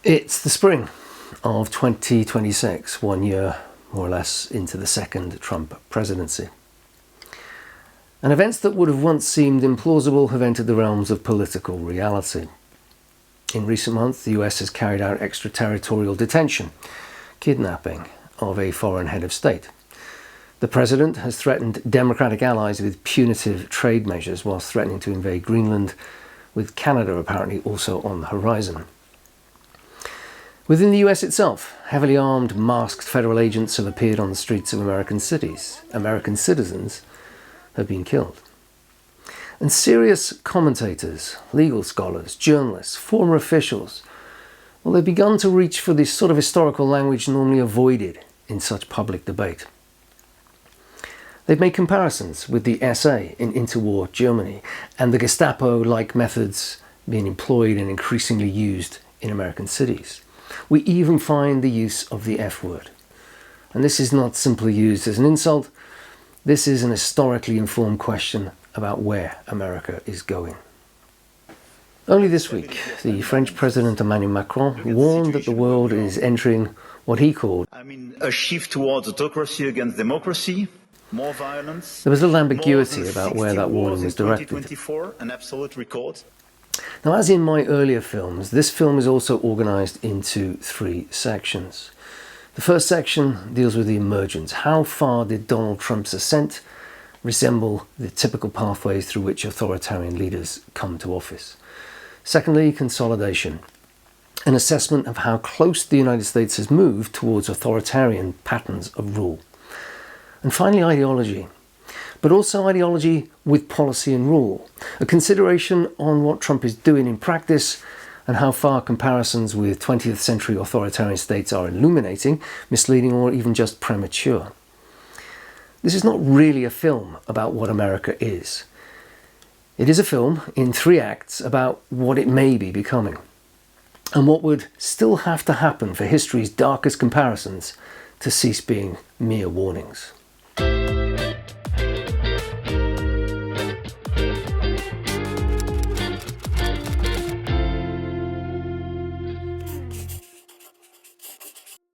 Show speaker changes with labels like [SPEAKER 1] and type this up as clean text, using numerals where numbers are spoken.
[SPEAKER 1] It's the spring of 2026, 1 year more or less into the second Trump presidency. And events that would have once seemed implausible have entered the realms of political reality. In recent months, the US has carried out extraterritorial detention, kidnapping of a foreign head of state. The president has threatened Democratic allies with punitive trade measures whilst threatening to invade Greenland, with Canada apparently also on the horizon. Within the US itself, heavily armed, masked federal agents have appeared on the streets of American cities. American citizens have been killed. And serious commentators, legal scholars, journalists, former officials, well, they've begun to reach for this sort of historical language normally avoided in such public debate. They've made comparisons with the SA in interwar Germany and the Gestapo-like methods being employed and increasingly used in American cities. We even find the use of the F word. And this is not simply used as an insult. This is an historically informed question about where America is going. Only this week, the French President Emmanuel Macron warned that the world is entering what he called
[SPEAKER 2] a shift towards autocracy against democracy, more violence.
[SPEAKER 1] There was little ambiguity about where that warning was directed.
[SPEAKER 2] An absolute record.
[SPEAKER 1] Now, as in my earlier films, this film is also organised into 3 sections. The first section deals with the emergence. How far did Donald Trump's ascent resemble the typical pathways through which authoritarian leaders come to office? Secondly, consolidation. An assessment of how close the United States has moved towards authoritarian patterns of rule. And finally, ideology. But also ideology with policy and rule. A consideration on what Trump is doing in practice and how far comparisons with 20th century authoritarian states are illuminating, misleading, or even just premature. This is not really a film about what America is. It is a film in 3 acts about what it may be becoming, and what would still have to happen for history's darkest comparisons to cease being mere warnings.